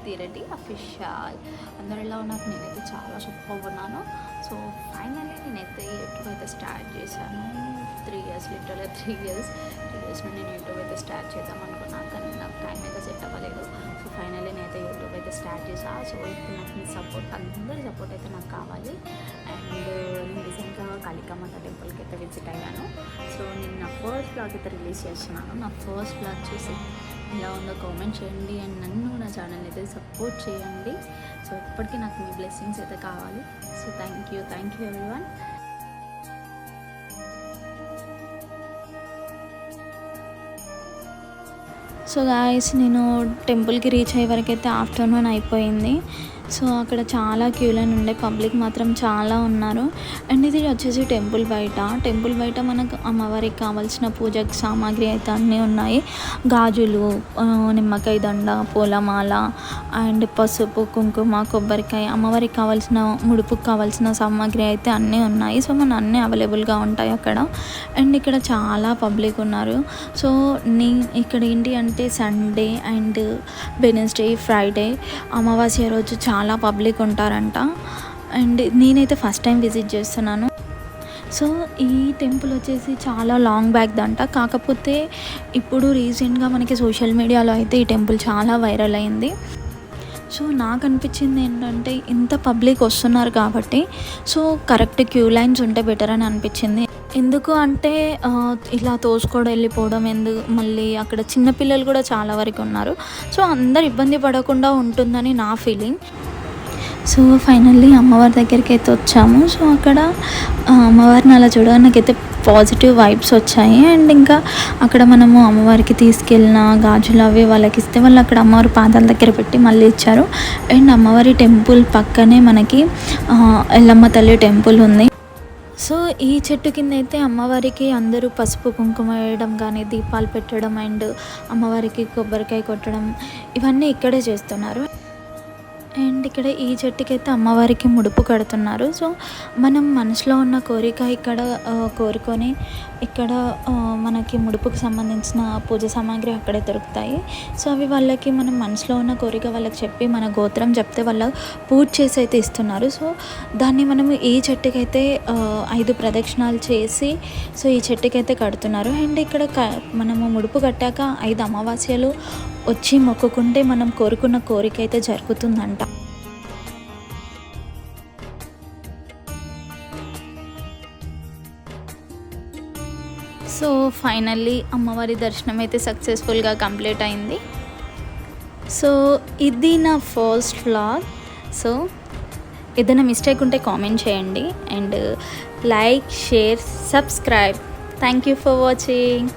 కీర్తి Reddy official. అందరూ ఎలా ఉన్నారు? నేనైతే చాలా సూపర్ ఉన్నాను. సో ఫైనల్లీ నేనైతే యూట్యూబ్ అయితే స్టార్ట్ చేశాను. 3 years లిటరల్గా 3 years నుండి నేను యూట్యూబ్ అయితే స్టార్ట్ చేద్దాం అనుకున్నాను, కానీ నాకు టైం అయితే సెట్ అవ్వలేదు. సో ఫైనల్లీ నేనైతే యూట్యూబ్ అయితే స్టార్ట్ చేశాను. సో ఇప్పుడు నాకు మీ సపోర్ట్, అందరి సపోర్ట్ అయితే నాకు కావాలి. అండ్ నేను రీసెంట్గా కాళికామాత టెంపుల్కి అయితే విజిట్ అయ్యాను. సో నేను నా ఫస్ట్ బ్లాగ్ అయితే రిలీజ్ చేస్తున్నాను. నా ఫస్ట్ బ్లాగ్ చూసి ఎలా ఉందో కామెంట్ చేయండి అండ్ నన్ను నా ఛానల్ అయితే సపోర్ట్ చేయండి. సో ఇప్పటికీ నాకు మీ బ్లెస్సింగ్స్ అయితే కావాలి. So thank you everyone. So guys, నేను టెంపుల్కి రీచ్ అయ్యే వరకు అయితే ఆఫ్టర్నూన్ అయిపోయింది. సో అక్కడ చాలా క్యూ లైన్ ఉండే, పబ్లిక్ మాత్రం చాలా ఉన్నారు. అండ్ ఇది వచ్చేసి టెంపుల్ బయట మనకు అమ్మవారికి కావాల్సిన పూజకి సామాగ్రి అయితే అన్నీ ఉన్నాయి. గాజులు, నిమ్మకాయ దండ, పూలమాల అండ్ పసుపు, కుంకుమ, కొబ్బరికాయ, అమ్మవారికి కావాల్సిన ముడుపుకు కావాల్సిన సామాగ్రి అయితే అన్నీ ఉన్నాయి. సో మన అన్నీ అవైలబుల్గా ఉంటాయి అక్కడ. అండ్ ఇక్కడ చాలా పబ్లిక్ ఉన్నారు. సో ఇక్కడ ఏంటి అంటే సండే అండ్ వెడ్నెస్డే, ఫ్రైడే, అమావాస్య రోజు చాలా పబ్లిక్ ఉంటారంట. అండ్ నేనైతే ఫస్ట్ టైం విజిట్ చేస్తున్నాను. సో ఈ టెంపుల్ వచ్చేసి చాలా లాంగ్ బ్యాక్ దంట. కాకపోతే ఇప్పుడు రీసెంట్గా మనకి సోషల్ మీడియాలో అయితే ఈ టెంపుల్ చాలా వైరల్ అయింది. సో నాకు అనిపించింది ఏంటంటే, ఇంత పబ్లిక్ వస్తున్నారు కాబట్టి సో కరెక్ట్ క్యూ లైన్స్ ఉంటే బెటర్ అని అనిపించింది. ఎందుకు అంటే ఇలా తోసుకోవడం వెళ్ళిపోవడం ఎందుకు, మళ్ళీ అక్కడ చిన్నపిల్లలు కూడా చాలా వరకు ఉన్నారు. సో అందరు ఇబ్బంది పడకుండా ఉంటుందని నా ఫీలింగ్. సో ఫైనల్లీ అమ్మవారి దగ్గరికి అయితే వచ్చాము. సో అక్కడ అమ్మవారిని అలా చూడగా నాకైతే పాజిటివ్ వైబ్స్ వచ్చాయి. అండ్ ఇంకా అక్కడ మనము అమ్మవారికి తీసుకెళ్ళిన గాజులు అవి వాళ్ళకి ఇస్తే వాళ్ళు అక్కడ అమ్మవారి పాదాల దగ్గర పెట్టి మళ్ళీ ఇచ్చారు. అండ్ అమ్మవారి టెంపుల్ పక్కనే మనకి ఎల్లమ్మ తల్లి టెంపుల్ ఉంది. సో ఈ చెట్టు కింద అయితే అమ్మవారికి అందరూ పసుపు కుంకుమ వేయడం కానీ, దీపాలు పెట్టడం అండ్ అమ్మవారికి కొబ్బరికాయ కొట్టడం ఇవన్నీ ఇక్కడే చేస్తున్నారు. అండ్ ఇక్కడ ఈ చెట్టుకైతే అమ్మవారికి ముడుపు కడుతున్నారు. సో మనం మనసులో ఉన్న కోరిక ఇక్కడ కోరుకొని ఇక్కడ మనకి ముడుపుకు సంబంధించిన పూజ సామాగ్రి అక్కడే దొరుకుతాయి. సో అవి వాళ్ళకి మనం మనసులో ఉన్న కోరిక వాళ్ళకి చెప్పి మన గోత్రం చెప్తే వాళ్ళ పూజ చేసి అయితే ఇస్తున్నారు. సో దాన్ని మనము ఈ చెట్టుకైతే 5 ప్రదక్షిణాలు చేసి సో ఈ చెట్టుకైతే కడుతున్నారు. అండ్ ఇక్కడ మనము ముడుపు కట్టాక 5 అమావాస్యలు వచ్చి మొక్కుకుంటే మనం కోరుకున్న కోరిక అయితే జరుగుతుందంట. సో ఫైనల్లీ అమ్మవారి దర్శనం అయితే సక్సెస్ఫుల్గా కంప్లీట్ అయింది. సో ఇది నా ఫస్ట్ వ్లాగ్. సో ఏదైనా మిస్టేక్ ఉంటే కామెంట్ చేయండి and like, share, subscribe. Thank you for watching.